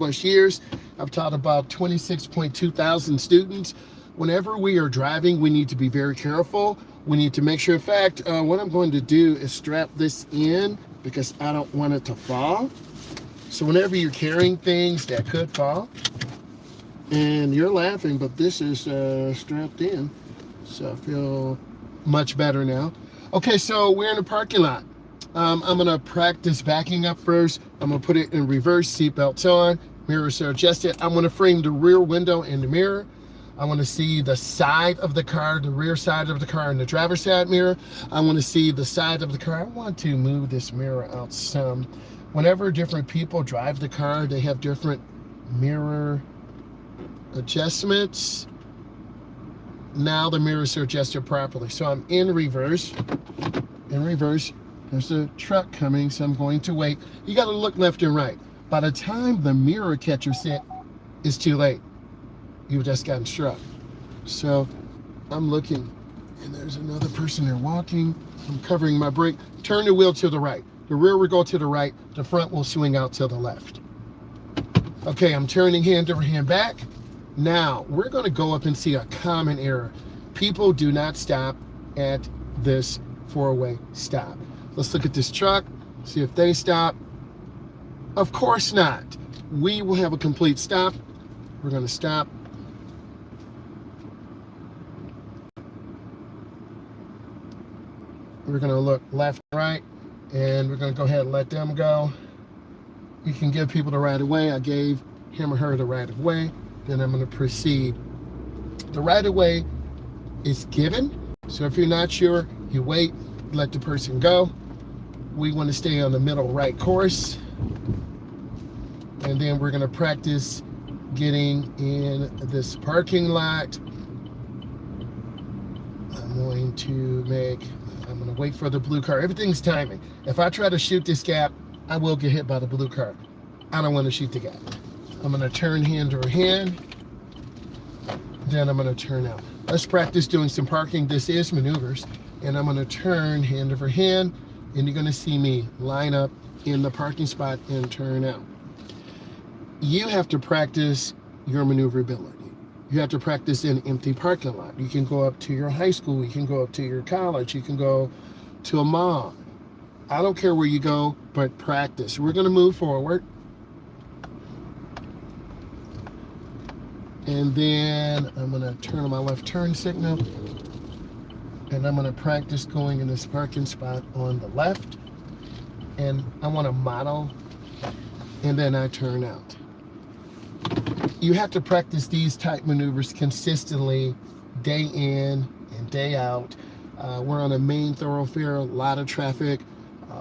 plus years. I've taught about 26.2 thousand students. Whenever we are driving, we need to be very careful. We need to make sure, in fact, what I'm going to do is strap this in because I don't want it to fall. So whenever you're carrying things that could fall, and you're laughing, but this is strapped in, so I feel much better now. Okay, so we're in the parking lot. I'm gonna practice backing up first. I'm gonna put it in reverse, seatbelts on, mirrors are adjusted. I'm gonna frame the rear window in the mirror. I want to see the side of the car, the rear side of the car, and the driver's side mirror. I want to see the side of the car. I want to move this mirror out some. Whenever different people drive the car, they have different mirror adjustments. Now the mirrors are adjusted properly. So I'm in reverse. In reverse. There's a truck coming, so I'm going to wait. You got to look left and right. By the time the mirror catcher's hit, it's too late. You've just gotten struck. So I'm looking, and there's another person there walking. I'm covering my brake. Turn the wheel to the right. The rear will go to the right. The front will swing out to the left. Okay, I'm turning hand over hand back. Now, we're going to go up and see a common error. People do not stop at this four-way stop. Let's look at this truck, see if they stop. Of course not. We will have a complete stop. We're going to stop. We're going to look left and right, and we're going to go ahead and let them go. You can give people the right of way. I gave him or her the right of way. Then I'm going to proceed. The right of way is given. So if you're not sure, you wait, let the person go. We want to stay on the middle right course. And then we're going to practice getting in this parking lot. I'm going to wait for the blue car. Everything's timing. If I try to shoot this gap, I will get hit by the blue car. I don't want to shoot the gap. I'm going to turn hand over hand. Then I'm going to turn out. Let's practice doing some parking. This is maneuvers. And I'm going to turn hand over hand. And you're going to see me line up in the parking spot and turn out. You have to practice your maneuverability. You have to practice in empty parking lot. You can go up to your high school. You can go up to your college. You can go to a mall. I don't care where you go, but practice. We're going to move forward. And then I'm going to turn on my left turn signal. And I'm going to practice going in this parking spot on the left. And I want to model. And then I turn out. You have to practice these type maneuvers consistently, day in and day out. We're on a main thoroughfare, a lot of traffic.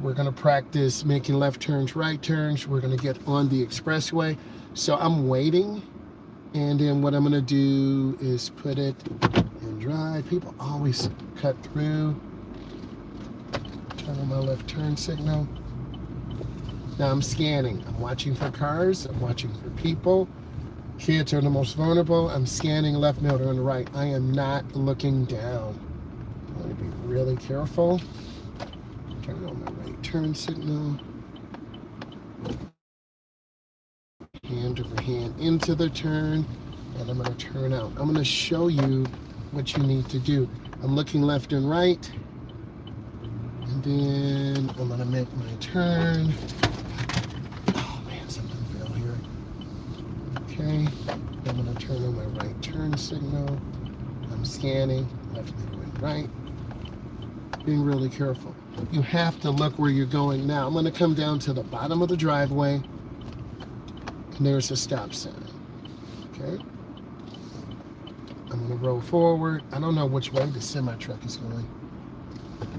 We're going to practice making left turns, right turns. We're going to get on the expressway. So I'm waiting. And then what I'm going to do is put it in drive. People always cut through. Turn on my left turn signal. Now I'm scanning. I'm watching for cars. I'm watching for people. Kids are the most vulnerable. I'm scanning left, middle, and right. I am not looking down. I'm going to be really careful. Turn on my right turn signal. Hand over hand into the turn. And I'm going to turn out. I'm going to show you what you need to do. I'm looking left and right. And then I'm going to make my turn. Okay, I'm going to turn on my right turn signal. I'm scanning left, middle, and right. Being really careful. You have to look where you're going now. I'm going to come down to the bottom of the driveway, and there's a stop sign. Okay. I'm going to roll forward. I don't know which way the semi-truck is going.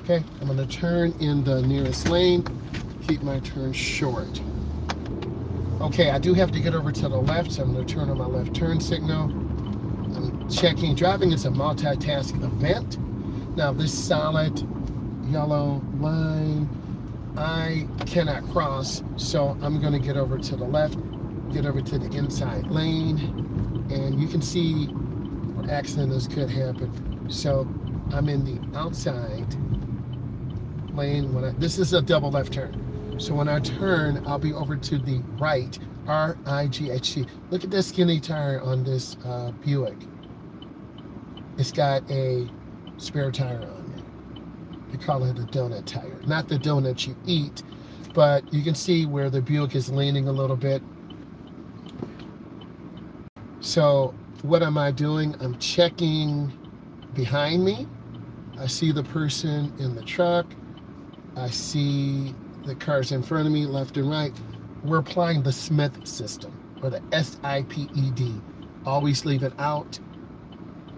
Okay, I'm going to turn in the nearest lane, keep my turn short. Okay, I do have to get over to the left, so I'm going to turn on my left turn signal. I'm checking. Driving is a multitask event. Now, this solid yellow line, I cannot cross, so I'm going to get over to the left, get over to the inside lane, and you can see where accidents could happen. So I'm in the outside lane. This is a double left turn. So when I turn, I'll be over to the right R-I-G-H-T. Look at this skinny tire on this Buick. It's got a spare tire on it. They call it a donut tire. Not the donut you eat, but you can see where the Buick is leaning a little bit. So what am I doing? I'm checking behind me. I see the person in the truck. I see the cars in front of me, left and right. We're applying the Smith system, or the SIPED. Always leave it out.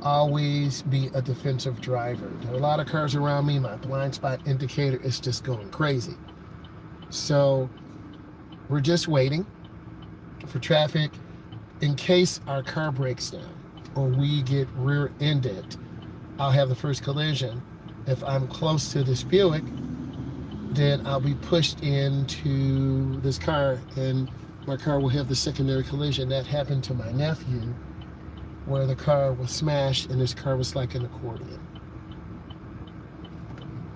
Always be a defensive driver. There are a lot of cars around me. My blind spot indicator is just going crazy. So we're just waiting for traffic. In case our car breaks down or we get rear-ended, I'll have the first collision. If I'm close to this Buick, then I'll be pushed into this car and my car will have the secondary collision. That happened to my nephew, where the car was smashed and his car was like an accordion.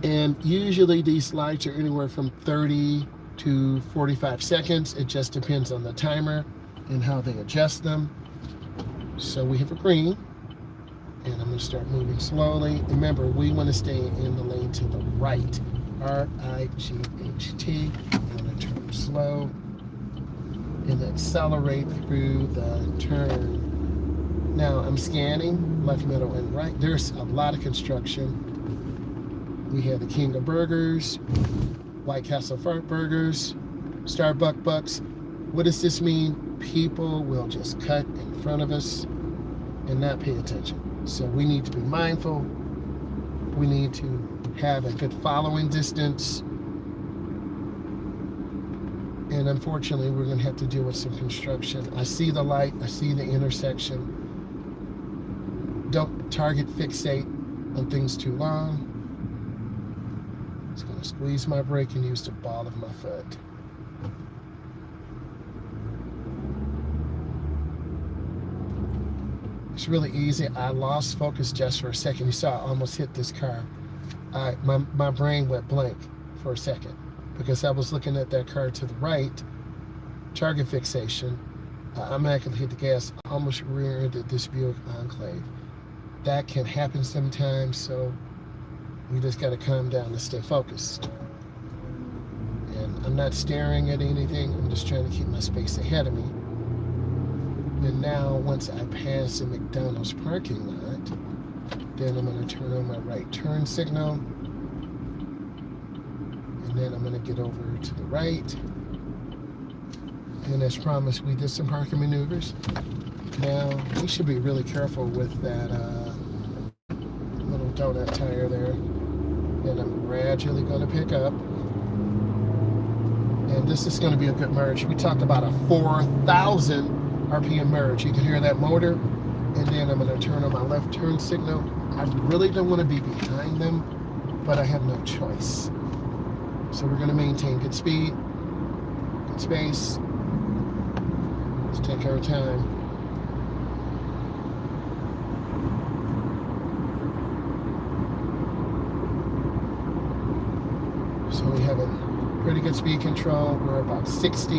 And usually these lights are anywhere from 30 to 45 seconds. It just depends on the timer and how they adjust them. So we have a green, and I'm going to start moving slowly. Remember, we want to stay in the lane to the right. R-I-G-H-T. I'm going to turn slow and accelerate through the turn. Now I'm scanning left, middle, and right. There's a lot of construction. We have the King of Burgers, White Castle Fart Burgers, Starbucks Bucks. What does this mean? People will just cut in front of us and not pay attention. So we need to be mindful. We need to have a good following distance. And unfortunately, we're going to have to deal with some construction. I see the light. I see the intersection. Don't target fixate on things too long. Just going to squeeze my brake and use the ball of my foot. It's really easy. I lost focus just for a second. You saw I almost hit this car. My brain went blank for a second because I was looking at that car to the right, target fixation. I automatically hit the gas, almost rear-ended this Buick Enclave. That can happen sometimes, so we just got to calm down and stay focused. And I'm not staring at anything. I'm just trying to keep my space ahead of me. And now, once I pass the McDonald's parking lot, then I'm going to turn on my right turn signal. And then I'm going to get over to the right. And as promised, we did some parking maneuvers. Now, we should be really careful with that little donut tire there. And I'm gradually going to pick up. And this is going to be a good merge. We talked about a 4,000 RPM merge. You can hear that motor. And then I'm going to turn on my left turn signal. I really don't want to be behind them, but I have no choice. So we're going to maintain good speed, good space. Let's take our time. So we have a pretty good speed control. We're about 60.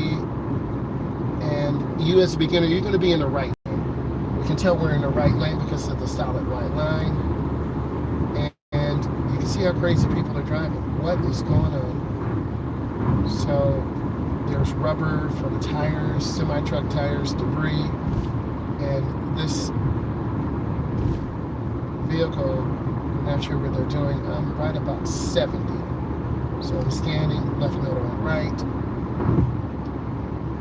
And you as a beginner, you're going to be in the right lane. We can tell we're in the right lane because of the solid white line. And you can see how crazy people are driving. What is going on? So there's rubber from tires, semi-truck tires, debris. And this vehicle, I'm not sure what they're doing. I'm right about 70. So I'm scanning left, middle, and right.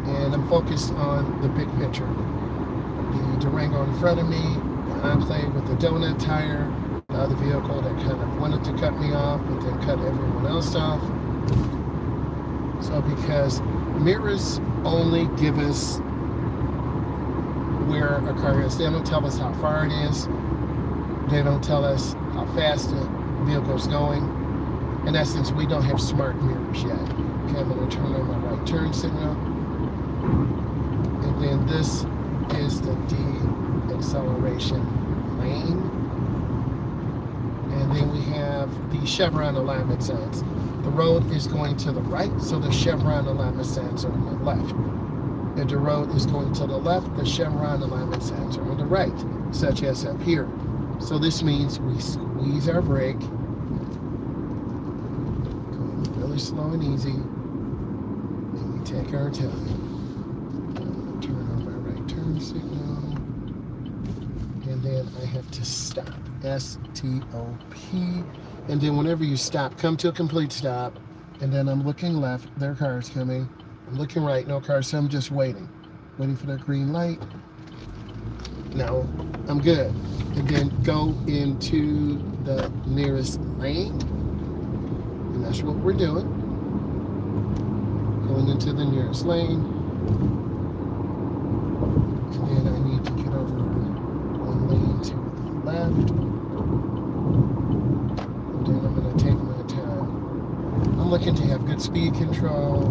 And I'm focused on the big picture. The Durango in front of me, the Enclave with the donut tire, the other vehicle that kind of wanted to cut me off, but then cut everyone else off. So because mirrors only give us where a car is. They don't tell us how far it is. They don't tell us how fast the vehicle's going. In essence, we don't have smart mirrors yet. Okay, I'm going to turn on my right turn signal. And then this is the de-acceleration lane. And then we have the chevron alignment signs. The road is going to the right, so the chevron alignment signs are on the left. If the road is going to the left, the chevron alignment signs are on the right, such as up here. So this means we squeeze our brake, going really slow and easy, and we take our time. I'm going to turn on my right turn signal, and then I have to stop, S-T-O-P, and then whenever you stop, come to a complete stop, and then I'm looking left, there are cars coming. I'm looking right, no cars, so I'm just waiting for that green light. Now I'm good. And then go into the nearest lane. And that's what we're doing. Going into the nearest lane. And then I need to get over one lane to the left. And then I'm going to take my time. I'm looking to have good speed control,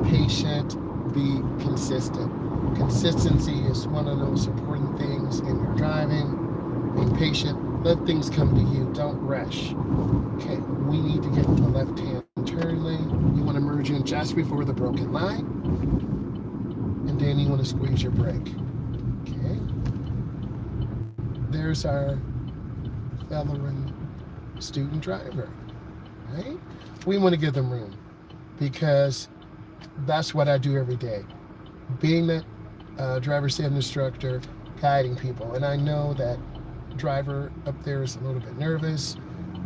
be patient, be consistent. Consistency is one of the most important things in your driving. Being patient, let things come to you, don't rush. Okay, we need to get to the left-hand turn lane. You want to merge in just before the broken line. And then you want to squeeze your brake. Okay. There's our veteran student driver, right? We want to give them room because that's what I do every day. Being that driver's ed instructor, guiding people, and I know that driver up there is a little bit nervous.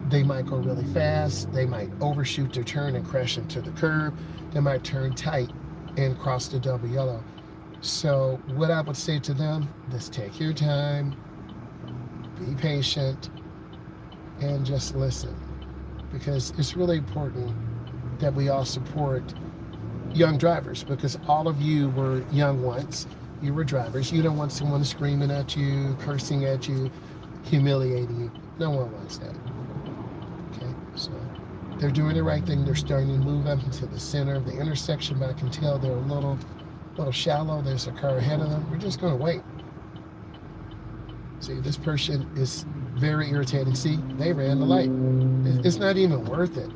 They might go really fast. They might overshoot their turn and crash into the curb. They might turn tight and cross the double yellow. So what I would say to them is take your time, be patient, and just listen, because it's really important that we all support young drivers, because all of you were young once. You were drivers. You don't want someone screaming at you, cursing at you, humiliating you. No one wants that. Okay, so they're doing the right thing. They're starting to move up into the center of the intersection, but I can tell they're a little shallow. There's a car ahead of them. We're just going to wait. See, this person is very irritating. See, they ran the light. It's not even worth it.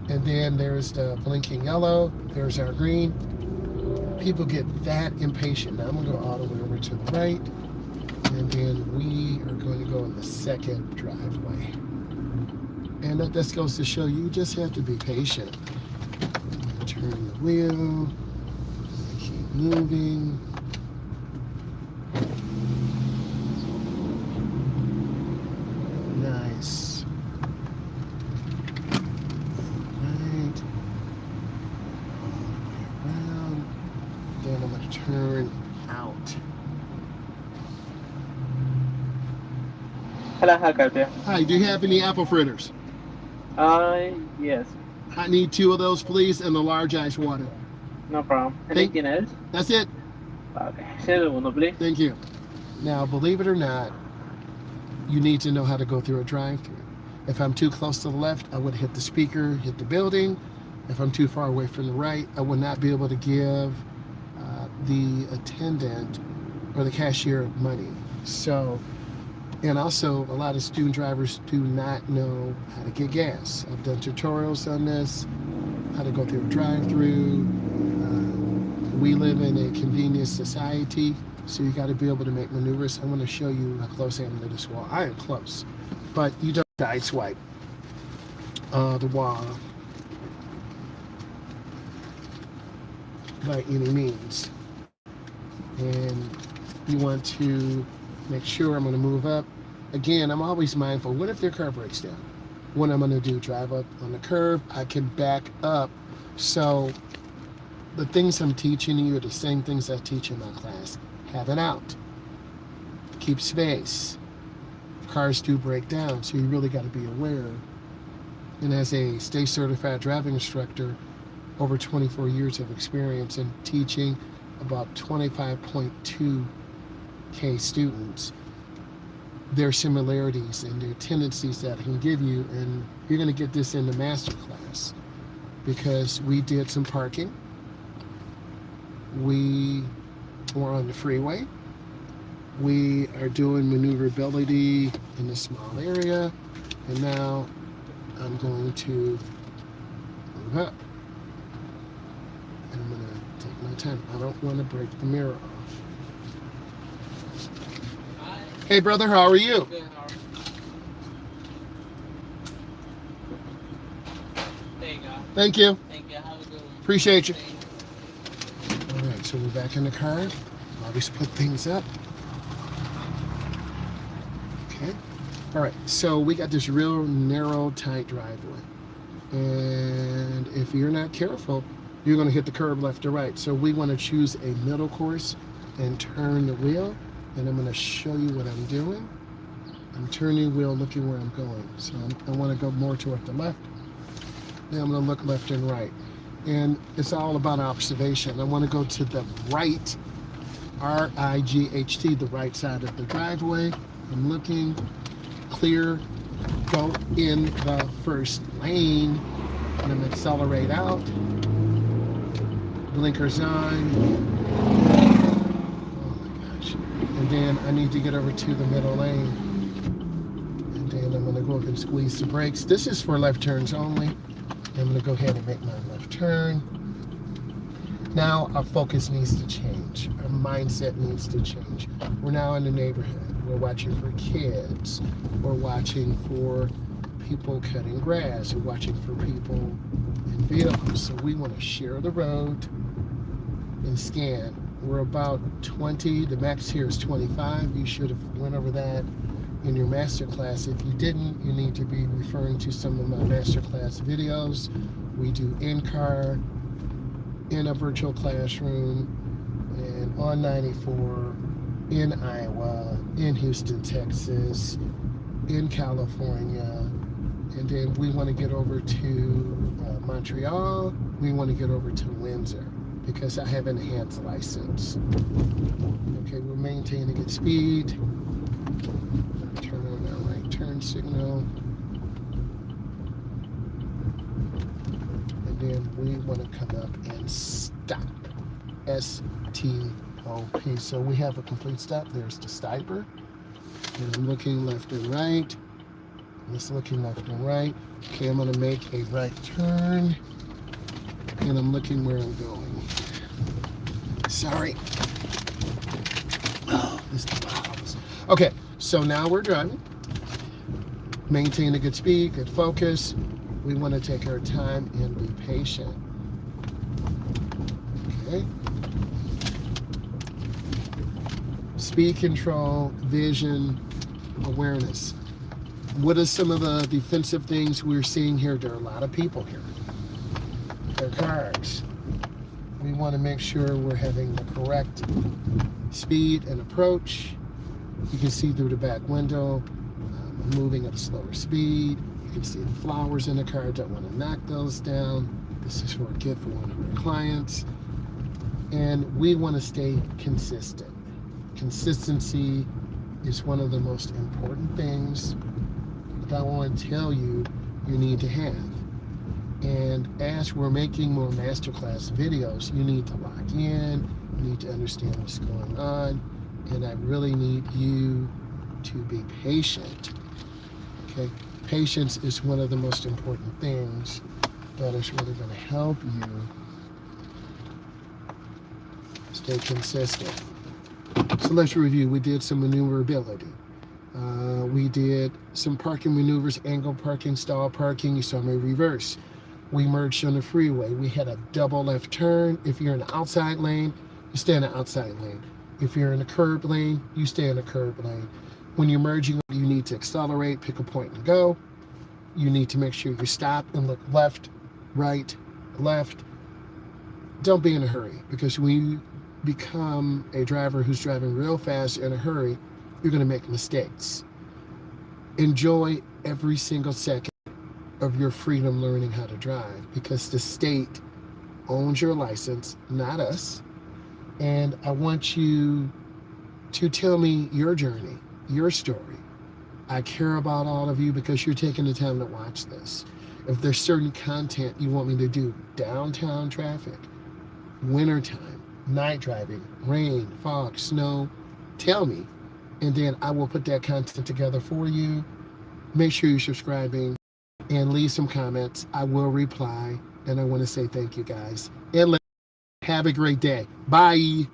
And then there's the blinking yellow. There's our green. People get that impatient. Now I'm going to go all the way over to the right. And then we are going to go in the second driveway. And that just goes to show you just have to be patient. Turn the wheel. Keep moving. Nice. Right. All the way around. Then I'm going to turn out. Hello, how can I help you? Hi, do you have any apple fritters? Yes, I need 2 of those, please, and the large ice water. no problem. Anything else? That's it. Okay, say the one, please. Thank you. Now, believe it or not, you need to know how to go through a drive-thru. If I'm too close to the left, I would hit the speaker, hit the building. If I'm too far away from the right, I would not be able to give the attendant or the cashier money. So, and also a lot of student drivers do not know how to get gas. I've done tutorials on this, how to go through a drive-thru. We live in a convenience society, so you got to be able to make maneuvers. I'm going to show you how close I am to this wall. I am close, but you don't side swipe the wall by any means. And you want to make sure I'm going to move up. Again, I'm always mindful. What if their car breaks down? What I'm going to do, drive up on the curb, I can back up. So the things I'm teaching you are the same things I teach in my class. Have it out. Keep space. Cars do break down, so you really got to be aware. And as a State Certified Driving Instructor, over 24 years of experience in teaching about 25.2K students, there are similarities and there are tendencies that I can give you, and you're going to get this in the Masterclass, because we did some parking. We were on the freeway. We are doing maneuverability in a small area, and now I'm going to move up. And I'm going to take my the time. I don't want to break the mirror off. Hey, brother, how are you? Good, how are you? There you go. Thank you. Thank you. Have a good one. Appreciate you. All right, so we're back in the car. Always put things up. Okay. All right, so we got this real narrow, tight driveway. And if you're not careful, you're going to hit the curb left or right. So we want to choose a middle course and turn the wheel. And I'm going to show you what I'm doing. I'm turning the wheel, looking where I'm going. So I want to go more toward the left. Then I'm going to look left and right. And it's all about observation. I want to go to the right, R-I-G-H-T, the right side of the driveway. I'm looking, clear, go in the first lane. And I'm going to accelerate out. Blinkers on. And then I need to get over to the middle lane. And then I'm going to go up and squeeze the brakes. This is for left turns only. I'm going to go ahead and make my left turn. Now our focus needs to change. Our mindset needs to change. We're now in the neighborhood. We're watching for kids. We're watching for people cutting grass. We're watching for people in vehicles. So we want to share the road and scan. We're about 20, the max here is 25. You should have went over that in your Masterclass. If you didn't, you need to be referring to some of my Masterclass videos. We do in-car, in a virtual classroom, and on 94, in Iowa, in Houston, Texas, in California, and then we want to get over to Montreal. We want to get over to Windsor, because I have an enhanced license. Okay, we're maintaining its speed. Turn on our right turn signal. And then we want to come up and stop. S-T-O-P. So we have a complete stop. There's the stiper. And I'm looking left and right. Just looking left and right. Okay, I'm going to make a right turn. And I'm looking where I'm going. Sorry. Oh, this is the house. Okay, so now we're driving. Maintain a good speed, good focus. We want to take our time and be patient. Okay. Speed control, vision, awareness. What are some of the defensive things we're seeing here? There are a lot of people here. There are cars. We want to make sure we're having the correct speed and approach. You can see through the back window, I'm moving at a slower speed. You can see the flowers in the car. Don't want to knock those down. This is for a gift for one of our clients. And we want to stay consistent. Consistency is one of the most important things that I want to tell you you need to have. And as we're making more Masterclass videos, you need to lock in, you need to understand what's going on, and I really need you to be patient. Okay? Patience is one of the most important things that is really going to help you stay consistent. So let's review. We did some maneuverability. We did some parking maneuvers, angle parking, stall parking. You saw me reverse. We merged on the freeway. We had a double left turn. If you're in the outside lane, you stay in the outside lane. If you're in the curb lane, you stay in the curb lane. When you're merging, you need to accelerate, pick a point and go. You need to make sure you stop and look left, right, left. Don't be in a hurry, because when you become a driver who's driving real fast in a hurry, you're going to make mistakes. Enjoy every single second of your freedom learning how to drive, because the state owns your license, not us. And I want you to tell me your journey, your story. I care about all of you because you're taking the time to watch this. If there's certain content you want me to do, downtown traffic, wintertime, night driving, rain, fog, snow, tell me. And then I will put that content together for you. Make sure you're subscribing and leave some comments. I will reply. And I want to say thank you guys. And Have a great day. Bye.